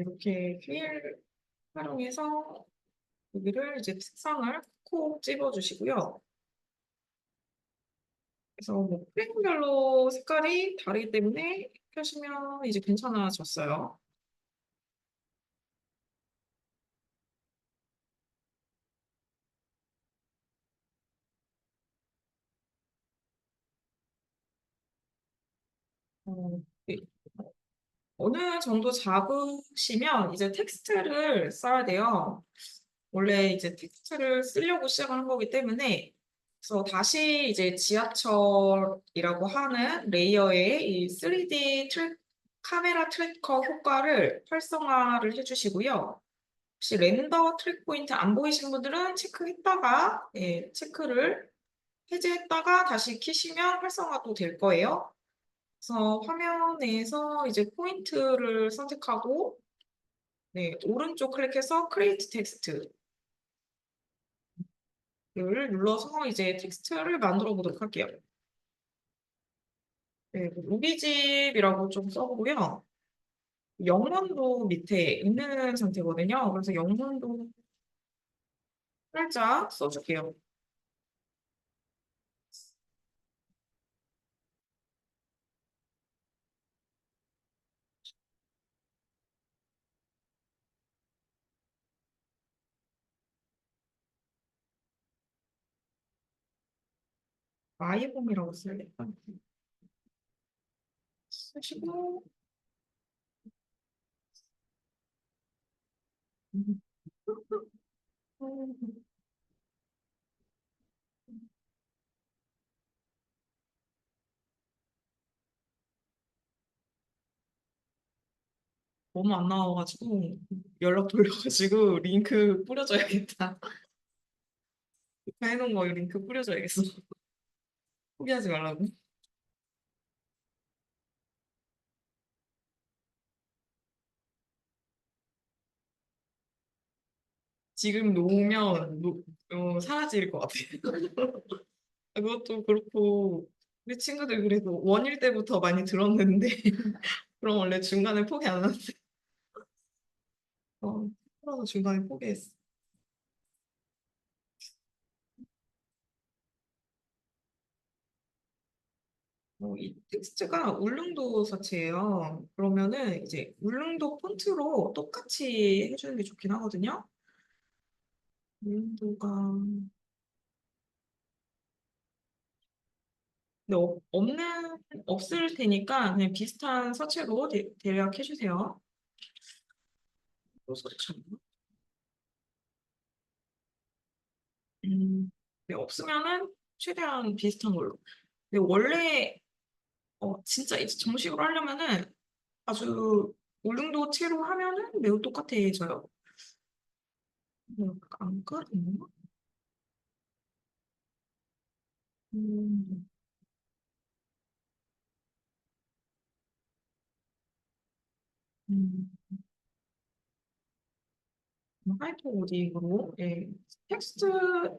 이렇게 휠 활용해서 여기를 이제 색상을 콕 집어주시고요. 그래서 뭐 프레임별로 색깔이 다르기 때문에 이렇게 하시면 이제 괜찮아졌어요. 어, 네. 어느 정도 잡으시면 이제 텍스트를 써야 돼요. 원래 이제 텍스트를 쓰려고 시작하는 거기 때문에 그래서 다시 이제 지하철이라고 하는 레이어에 이 3D 카메라 트래커 효과를 활성화를 해주시고요. 혹시 렌더 트랙 포인트 안 보이시는 분들은 체크했다가 체크를 해제했다가 다시 키시면 활성화도 될 거예요. 그래서 화면에서 이제 포인트를 선택하고 오른쪽 클릭해서 크리에이트 텍스트를 눌러서 이제 텍스트를 만들어 보도록 할게요. 루비집이라고 좀 써보고요. 영문도 밑에 있는 상태거든요. 그래서 영문도 살짝 써줄게요. 마이홈이라고 써야겠다. 쓰시고 너무 안 나와가지고 연락 돌려가지고 링크 뿌려줘야겠다. 해놓은 거 링크 뿌려줘야겠어. 포기하지 말라고. 지금 놓으면 사라질 것 같아. 그것도 그렇고 우리 친구들 그래도 원일 때부터 많이 들었는데 그럼 원래 중간에 포기 안 하는데 그래서 중간에 포기했어. 이 텍스트가 울릉도 서체예요. 그러면은 이제 울릉도 폰트로 똑같이 해주는 게 좋긴 하거든요. 울릉도가 근데 없을 테니까 그냥 비슷한 서체로 대략 해주세요. 또 서체. 네, 없으면은 최대한 비슷한 걸로. 근데 원래 진짜 이제 정식으로 하려면은 아주 울릉도체로 하면은 매우 똑같아져요. 안 그랬나? 음, 음, 하이퍼오디으로 텍스트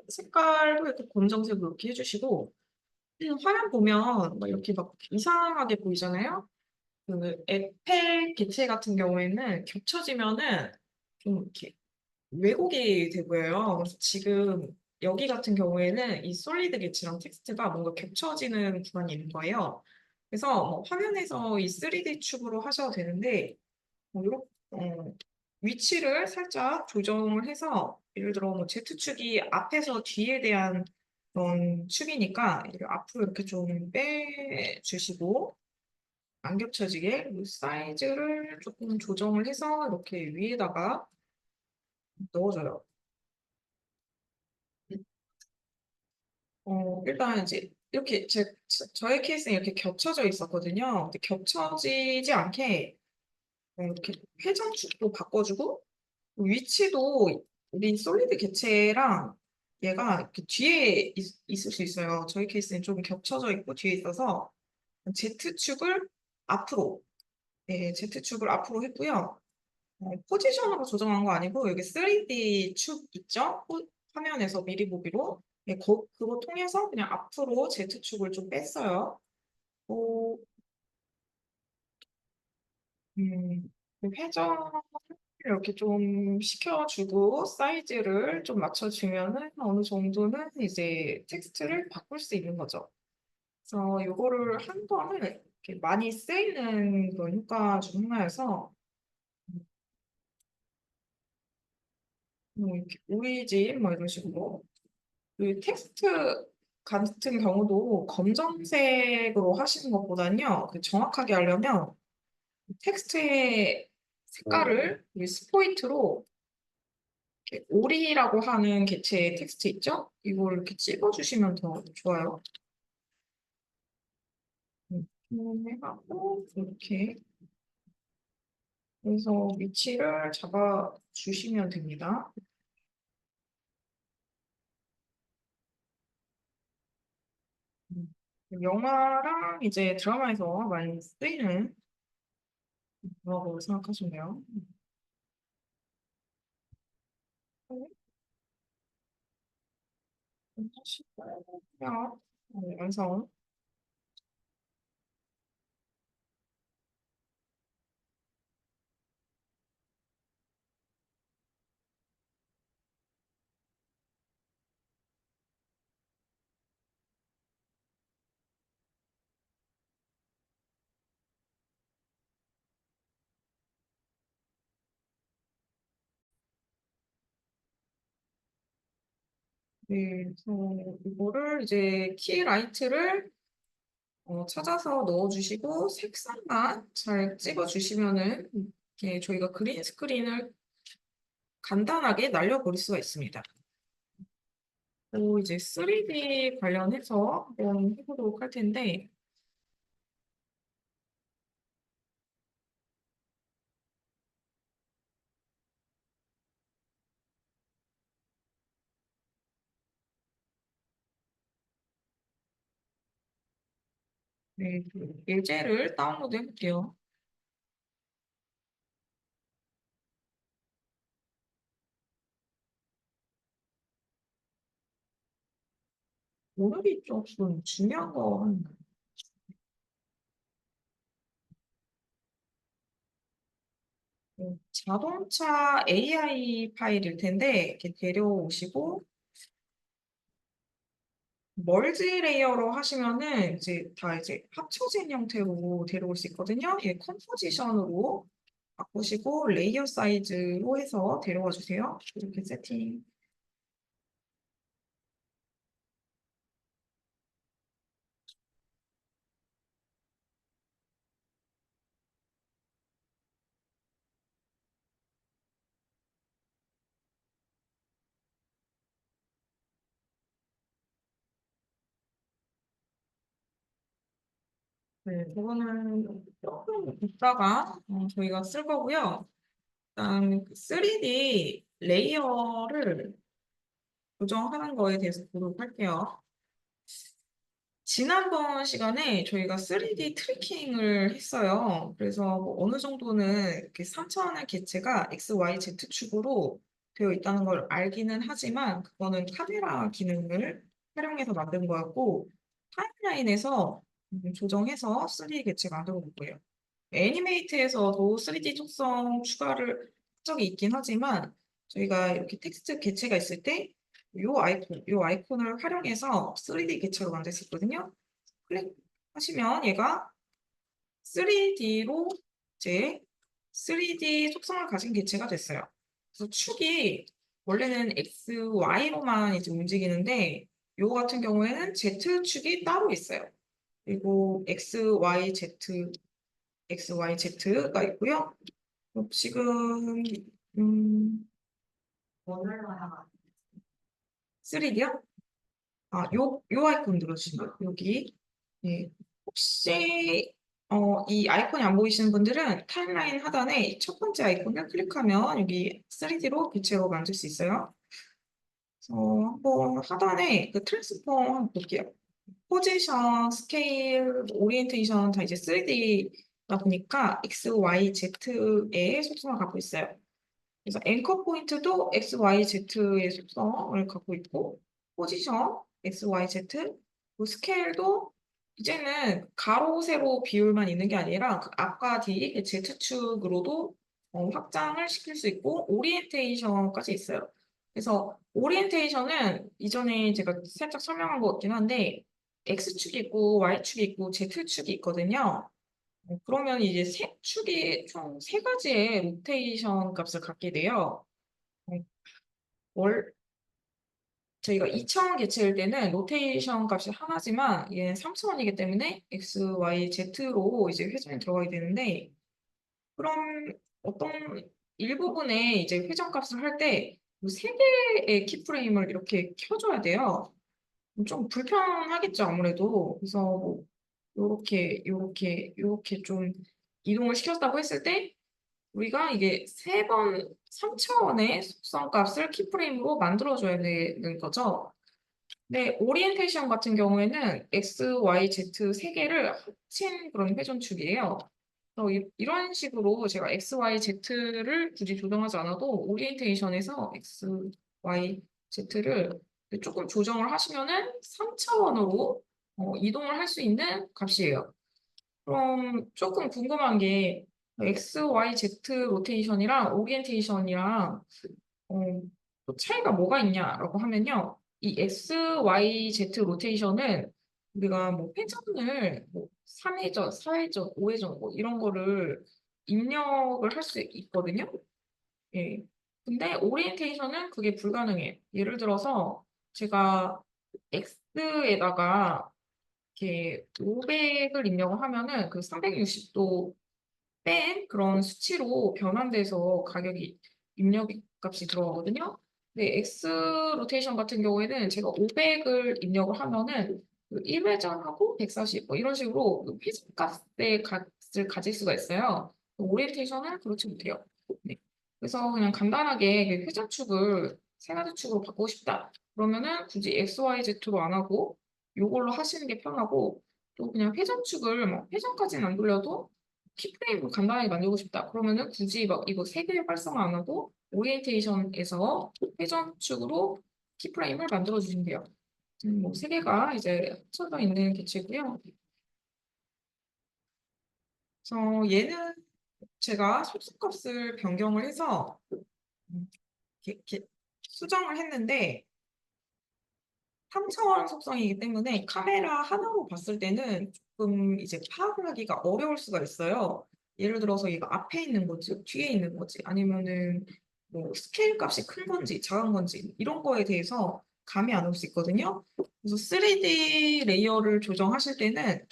색깔도 이렇게 검정색으로 이렇게 해주시고 화면 보면 막 이렇게 막 이상하게 보이잖아요. 그 에펠 개체 같은 경우에는 겹쳐지면은 좀 이렇게 왜곡이 돼 보여요. 그래서 지금 여기 같은 경우에는 이 솔리드 개체랑 텍스트가 뭔가 겹쳐지는 구간이 있는 거예요. 그래서 뭐 화면에서 이 3D 축으로 하셔도 되는데 이렇게 위치를 살짝 조정을 해서 예를 들어 뭐 Z축이 앞에서 뒤에 대한 그런 축이니까 이를 앞으로 이렇게 좀 빼주시고 안 겹쳐지게 이 사이즈를 조금 조정을 해서 이렇게 위에다가 넣어줘요. 일단 이제 이렇게 저의 케이스는 이렇게 겹쳐져 있었거든요. 근데 겹쳐지지 않게 이렇게 회전축도 바꿔주고 위치도 우리 솔리드 개체랑 얘가 이렇게 뒤에 있을 수 있어요. 저희 케이스는 좀 겹쳐져 있고 뒤에 있어서 Z축을 앞으로, Z축을 앞으로 했고요. 포지션으로 조정한 거 아니고 여기 3D 축 있죠? 화면에서 미리 보기로 그거 통해서 그냥 앞으로 Z축을 좀 뺐어요. 또 그 회전을 이렇게 좀 식혀주고 사이즈를 좀 맞춰주면은 어느 정도는 이제 텍스트를 바꿀 수 있는 거죠. 그래서 요거를 한 번은 이렇게 많이 쓰이는 그런 효과 중 하나여서 뭐 이렇게 우리집 뭐 이런 식으로 그 텍스트 같은 경우도 검정색으로 하시는 것보다는요, 그 정확하게 하려면 텍스트의 색깔을 이 스포이트로 이렇게 오리라고 하는 개체의 텍스트 있죠? 이걸 이렇게 찍어주시면 더 좋아요. 해하고 이렇게 그래서 위치를 잡아 주시면 됩니다. 영화랑 이제 드라마에서 많이 쓰이는 거라고 생각하시면 돼요. 하시고요. 완성. 네, 그래서 이거를 이제 키라이트를 찾아서 넣어주시고 색상만 잘 찍어주시면은 이렇게 저희가 그린 스크린을 간단하게 날려버릴 수가 있습니다. 또 이제 3D 관련해서 한번 해보도록 할 텐데 네, 그 예제를 다운로드 해볼게요. 오늘이 조금 중요한 거 하는 거예요. 자동차 AI 파일일 텐데 이렇게 데려오시고 멀지 레이어로 하시면은 이제 다 이제 합쳐진 형태로 데려올 수 있거든요. 예, 컴포지션으로 바꾸시고 레이어 사이즈로 해서 데려와 주세요. 이렇게 세팅. 네, 그거는 조금 이따가 저희가 쓸 거고요. 일단 3D 레이어를 조정하는 거에 대해서 보도록 할게요. 지난번 시간에 저희가 3D 트래킹을 했어요. 그래서 뭐 어느 정도는 이렇게 3차원의 개체가 X, Y, Z축으로 되어 있다는 걸 알기는 하지만 그거는 카메라 기능을 활용해서 만든 거였고 타임라인에서 조정해서 3D 개체 만들어 볼 거예요. 애니메이트에서도 3D 속성 추가를 한 적이 있긴 하지만 저희가 이렇게 텍스트 개체가 있을 때 요 아이콘을 활용해서 3D 개체로 만들었거든요. 클릭하시면 얘가 3D로 이제 3D 속성을 가진 개체가 됐어요. 그래서 축이 원래는 X, Y로만 이제 움직이는데 요 같은 경우에는 Z축이 따로 있어요. 그리고 X, Y, Z, X, Y, Z가 있고요. 지금 음, 3D요? 요 아이콘 눌러주시면 여기. 네. 혹시 이 아이콘이 안 보이시는 분들은 타임라인 하단에 첫 번째 아이콘을 클릭하면 여기 3D로 교체로 만들 수 있어요. 그래서 한번 하단에 그 트랜스폼 한번 볼게요. 포지션, 스케일, 오리엔테이션 다 이제 3D다 보니까 X, Y, Z의 속성을 갖고 있어요. 그래서 앵커 포인트도 X, Y, Z의 속성을 갖고 있고 포지션 X, Y, Z 그리고 스케일도 이제는 가로, 세로 비율만 있는 게 아니라 그 앞과 뒤 Z축으로도 확장을 시킬 수 있고 오리엔테이션까지 있어요. 그래서 오리엔테이션은 이전에 제가 살짝 설명한 것 같긴 한데 X축이 있고 Y축이 있고 Z축이 있거든요. 그러면 이제 세 축이 총 세 가지의 로테이션 값을 갖게 돼요. 어, 월 저희가 2차원 개체일 때는 로테이션 값이 하나지만 얘는 3차원이기 때문에 X, Y, Z로 이제 회전이 들어가게 되는데 그럼 어떤 일부분에 이제 회전값을 할 때 세 개의 키프레임을 이렇게 켜줘야 돼요. 좀 불편하겠죠, 아무래도. 그래서 뭐 요렇게 좀 이동을 시켰다고 했을 때 우리가 이게 3번 3차원의 속성값을 키프레임으로 만들어줘야 되는 거죠. 네, 오리엔테이션 같은 경우에는 X, Y, Z 세 개를 합친 그런 회전축이에요. 이런 식으로 제가 X, Y, Z를 굳이 조정하지 않아도 오리엔테이션에서 X, Y, Z를 조금 조정을 하시면은 3차원으로 이동을 할 수 있는 값이에요. 그럼 조금 궁금한 게 X, Y, Z 로테이션이랑 오리엔테이션이랑 또 차이가 뭐가 있냐라고 하면요. 이 X, Y, Z 로테이션은 우리가 뭐 회전을 뭐 3회전, 4회전, 5회전 뭐 이런 거를 입력을 할 수 있거든요. 예. 근데 오리엔테이션은 그게 불가능해요. 예를 들어서 제가 X에다가 이렇게 500을 입력을 하면은 그 360도 뺀 그런 수치로 변환돼서 가격이 입력 값이 들어가거든요. 근데 X 로테이션 같은 경우에는 제가 500을 입력을 하면은 그 1회전하고 140 뭐 이런 식으로 그 회전값의 값을 가질 수가 있어요. 오리엔테이션은 그렇지 못해요. 네. 그래서 그냥 간단하게 그 회전축을 세 가지 축으로 바꾸고 싶다. 그러면은 굳이 X, Y, Z로 안 하고 요걸로 하시는 게 편하고 또 그냥 회전축을 뭐 회전까지는 안 돌려도 키프레임을 간단하게 만들고 싶다. 그러면은 굳이 막 이거 세 개 활성화 안 하고 오리엔테이션에서 회전축으로 키프레임을 만들어 주시면 돼요. 뭐세 개가 이제 합쳐져 있는 개체고요. 그래서 얘는 제가 속성값을 변경을 해서 이렇게 수정을 했는데 3차원 속성이기 때문에 카메라 하나로 봤을 때는 조금 이제 파악을 하기가 어려울 수가 있어요. 예를 들어서 얘가 앞에 있는 건지 뒤에 있는 건지 아니면은 뭐 스케일 값이 큰 건지 작은 건지 이런 거에 대해서 감이 안 올 수 있거든요. 그래서 3D 레이어를 조정하실 때는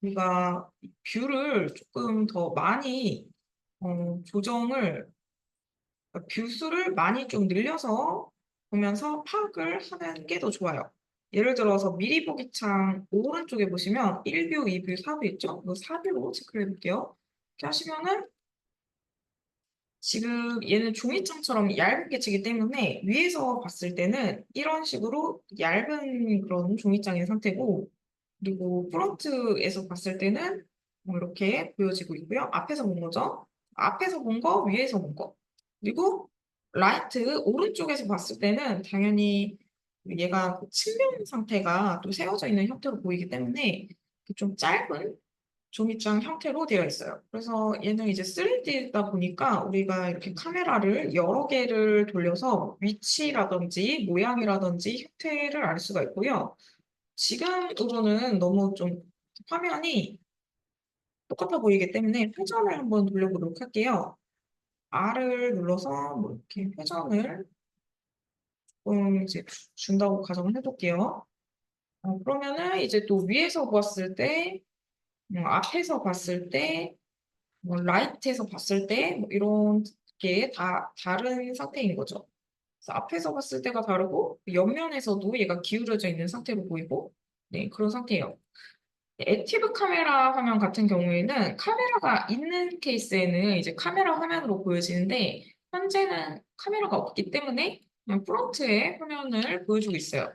우리가 뷰를 조금 더 많이 조정을 뷰수를 많이 좀 늘려서 보면서 파악을 하는 게 더 좋아요. 예를 들어서 미리 보기 창 오른쪽에 보시면 1뷰, 2뷰, 4뷰 있죠? 이 4뷰로 체크를 해볼게요. 이렇게 하시면은 지금 얘는 종이장처럼 얇은 개체이기 때문에 위에서 봤을 때는 이런 식으로 얇은 그런 종이장인 상태고 그리고 프론트에서 봤을 때는 뭐 이렇게 보여지고 있고요. 앞에서 본 거죠. 앞에서 본 거, 위에서 본 거. 그리고 라이트 오른쪽에서 봤을 때는 당연히 얘가 그 측면 상태가 또 세워져 있는 형태로 보이기 때문에 좀 짧은 종이장 형태로 되어 있어요. 그래서 얘는 이제 3D다 보니까 우리가 이렇게 카메라를 여러 개를 돌려서 위치라든지 모양이라든지 형태를 알 수가 있고요. 지금으로는 너무 좀 화면이 똑같아 보이기 때문에 회전을 한번 돌려보도록 할게요. R을 눌러서 뭐 이렇게 회전을 이제 준다고 가정을 해볼게요. 그러면은 이제 또 위에서 봤을 때, 앞에서 봤을 때, 뭐 라이트에서 봤을 때, 뭐 이런 게 다 다른 상태인 거죠. 그래서 앞에서 봤을 때가 다르고 옆면에서도 얘가 기울어져 있는 상태로 보이고, 네, 그런 상태예요. 액티브 카메라 화면 같은 경우에는 카메라가 있는 케이스에는 이제 카메라 화면으로 보여지는데 현재는 카메라가 없기 때문에 그냥 프론트의 화면을 보여주고 있어요.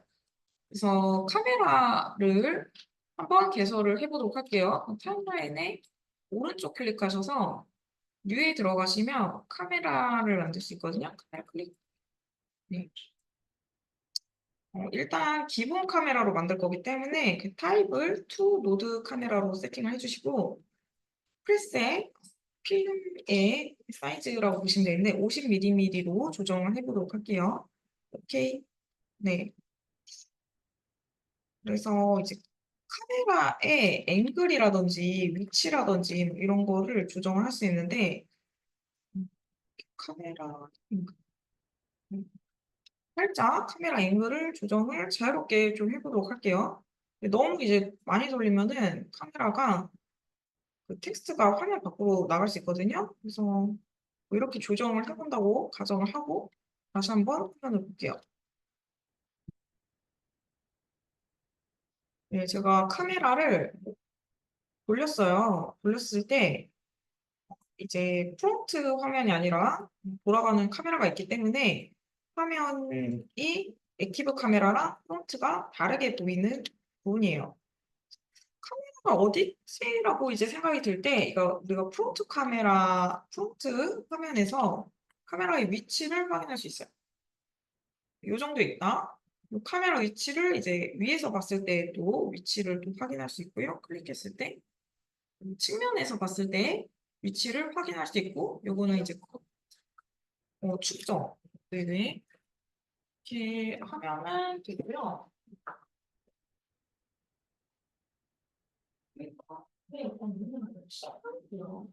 그래서 카메라를 한번 개설을 해보도록 할게요. 타임라인에 오른쪽 클릭하셔서 뉴에 들어가시면 카메라를 만들 수 있거든요. 카메라 클릭. 네. 일단 기본 카메라로 만들 거기 때문에 그 타입을 to 노드 카메라로 세팅을 해주시고 프리셋 필름의 사이즈라고 보시면 되는데 50mm로 조정을 해보도록 할게요. 오케이. 네. 그래서 이제 카메라의 앵글이라든지 위치라든지 뭐 이런 거를 조정을 할 수 있는데 카메라 앵글. 살짝 카메라 앵글을 조정을 자유롭게 좀 해보도록 할게요. 너무 이제 많이 돌리면은 카메라가 그 텍스트가 화면 밖으로 나갈 수 있거든요. 그래서 뭐 이렇게 조정을 해본다고 가정을 하고 다시 한번 화면을 볼게요. 네, 제가 카메라를 돌렸어요. 돌렸을 때 이제 프론트 화면이 아니라 돌아가는 카메라가 있기 때문에 화면이 액티브 카메라랑 프론트가 다르게 보이는 부분이에요. 카메라가 어디지라고 이제 생각이 들 때 이거 우리가 프론트 화면에서 카메라의 위치를 확인할 수 있어요. 이 정도 있다. 이 카메라 위치를 이제 위에서 봤을 때도 위치를 또 확인할 수 있고요. 클릭했을 때 측면에서 봤을 때 위치를 확인할 수 있고 요거는 이제 축적. 네네. 이렇게 하면은 되고요. 네, 시작할게요.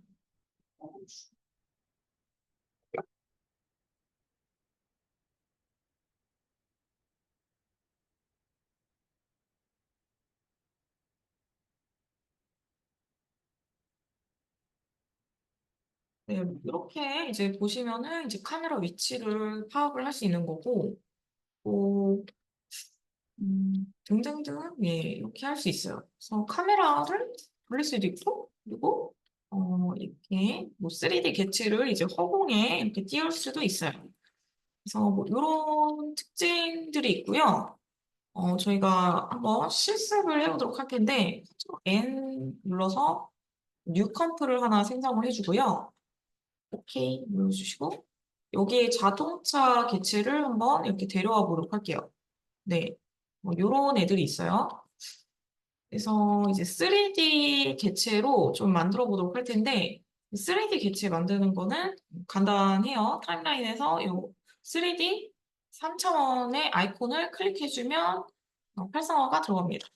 네, 이렇게 이제 보시면은 이제 카메라 위치를 파악을 할 수 있는 거고, 뭐, 등등등, 예, 이렇게 할 수 있어요. 그래서 카메라를 돌릴 수도 있고, 그리고, 이렇게 뭐 3D 개체를 이제 허공에 이렇게 띄울 수도 있어요. 그래서 뭐 이런 특징들이 있고요. 저희가 한번 실습을 해보도록 할 텐데, N 눌러서 뉴 컴프를 하나 생성을 해주고요. 오케이 눌러주시고 여기에 자동차 개체를 한번 이렇게 데려와 보도록 할게요. 네, 뭐 이런 애들이 있어요. 그래서 이제 3D 개체로 좀 만들어 보도록 할 텐데 3D 개체 만드는 거는 간단해요. 타임라인에서 이 3D 3차원의 아이콘을 클릭해주면 활성화가 들어갑니다.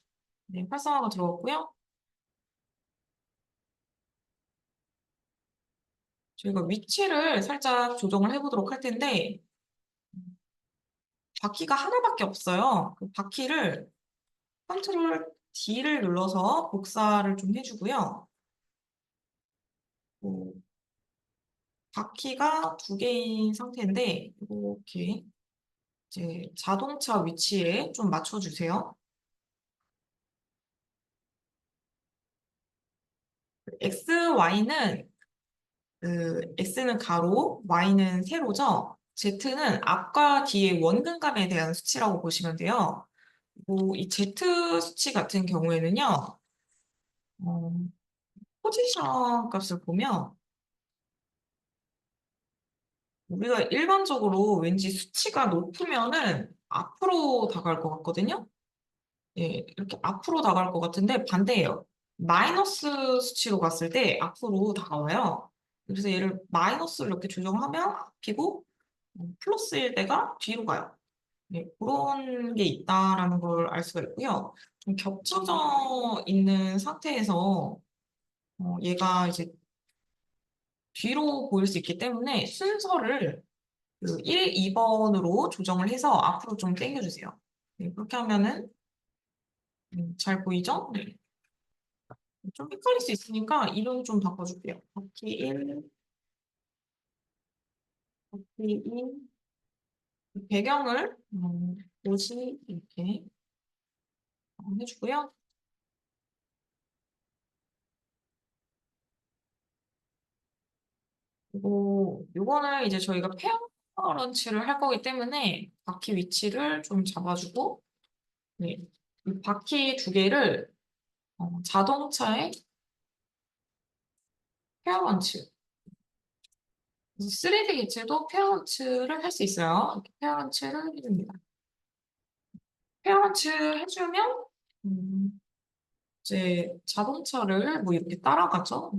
네, 활성화가 들어갔고요. 저희가 위치를 살짝 조정을 해보도록 할 텐데 바퀴가 하나밖에 없어요. 그 바퀴를 컨트롤 D를 눌러서 복사를 좀 해주고요. 뭐, 바퀴가 두 개인 상태인데 이렇게 이제 자동차 위치에 좀 맞춰주세요. X, Y는 X는 가로, Y는 세로죠. Z는 앞과 뒤의 원근감에 대한 수치라고 보시면 돼요. 이 Z 수치 같은 경우에는요, 어, 포지션 값을 보면 우리가 일반적으로 왠지 수치가 높으면은 앞으로 다가갈 것 같거든요. 예, 이렇게 앞으로 다가갈 것 같은데 반대예요. 마이너스 수치로 갔을 때 앞으로 다가와요. 그래서 얘를 마이너스를 이렇게 조정하면 앞이고 플러스일 때가 뒤로 가요. 네, 그런 게 있다라는 걸 알 수가 있고요. 좀 겹쳐져 있는 상태에서 얘가 이제 뒤로 보일 수 있기 때문에 순서를 그 1, 2번으로 조정을 해서 앞으로 좀 당겨주세요. 네, 그렇게 하면은 잘 보이죠? 네. 좀 헷갈릴 수 있으니까 이름 좀 바꿔줄게요. 바퀴 1, 바퀴 2, 배경을 도시 이렇게 해주고요. 그리고 요거는 이제 저희가 페어런치를 할 거기 때문에 바퀴 위치를 좀 잡아주고 네. 이 바퀴 두 개를 자동차의 페어런치 3D 기체도 페어런츠를 할 수 있어요. 이렇게 페어런츠를 해줍니다. 페어런츠 해주면 음, 이제 자동차를 뭐 이렇게 따라가죠.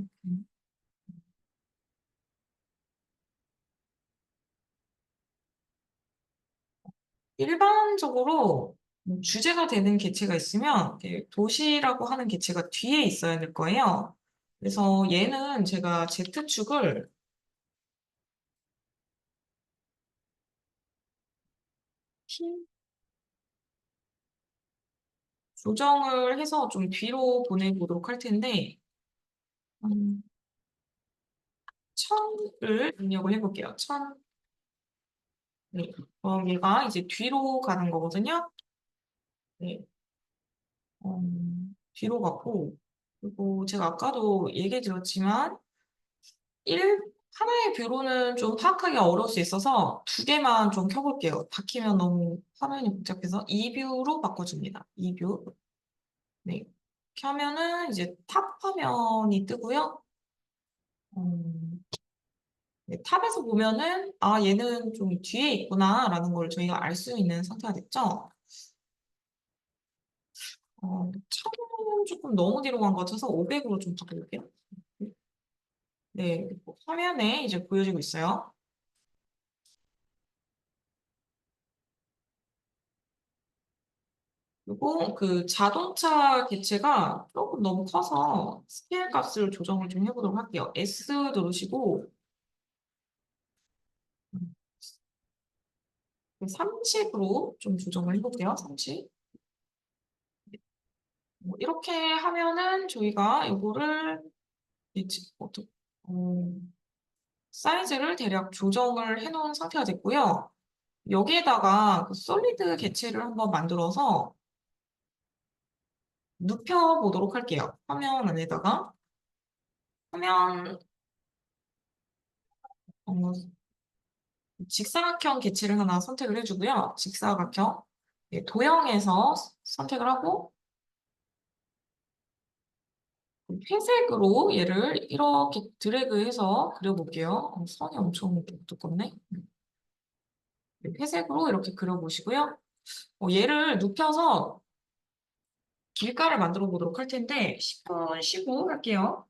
일반적으로 주제가 되는 개체가 있으면 이렇게 도시라고 하는 개체가 뒤에 있어야 될 거예요. 그래서 얘는 제가 Z축을 조정을 해서 좀 뒤로 보내보도록 할 텐데, 음, 1000을 입력을 해볼게요. 1000. 네. 그럼 얘가 이제 뒤로 가는 거거든요. 네. 뒤로 가고, 그리고 제가 아까도 얘기 드렸지만, 하나의 뷰로는 좀 파악하기 어려울 수 있어서 두 개만 좀 켜볼게요. 다 키면 너무 화면이 복잡해서 이 뷰로 바꿔줍니다. 이 뷰. 네. 켜면은 이제 탑 화면이 뜨고요. 음, 네, 탑에서 보면은 아 얘는 좀 뒤에 있구나라는 걸 저희가 알 수 있는 상태가 됐죠. 차는 조금 너무 뒤로 간 것 같아서 500으로 좀 바꿔볼게요. 네, 그리고 화면에 이제 보여지고 있어요. 그리고 그 자동차 개체가 조금 너무 커서 스케일 값을 조정을 좀 해보도록 할게요. S 누르시고 30으로 좀 조정을 해볼게요. 30. 뭐 이렇게 하면은 저희가 이거를 어떻게 사이즈를 대략 조정을 해놓은 상태가 됐고요. 여기에다가 그 솔리드 개체를 한번 만들어서 눕혀보도록 할게요. 화면 안에다가. 화면, 어, 직사각형 개체를 하나 선택을 해주고요. 직사각형. 예, 도형에서 선택을 하고, 회색으로 얘를 이렇게 드래그해서 그려볼게요. 선이 엄청 두껍네. 네, 회색으로 이렇게 그려보시고요. 얘를 눕혀서 길가를 만들어 보도록 할 텐데 10분 쉬고 할게요.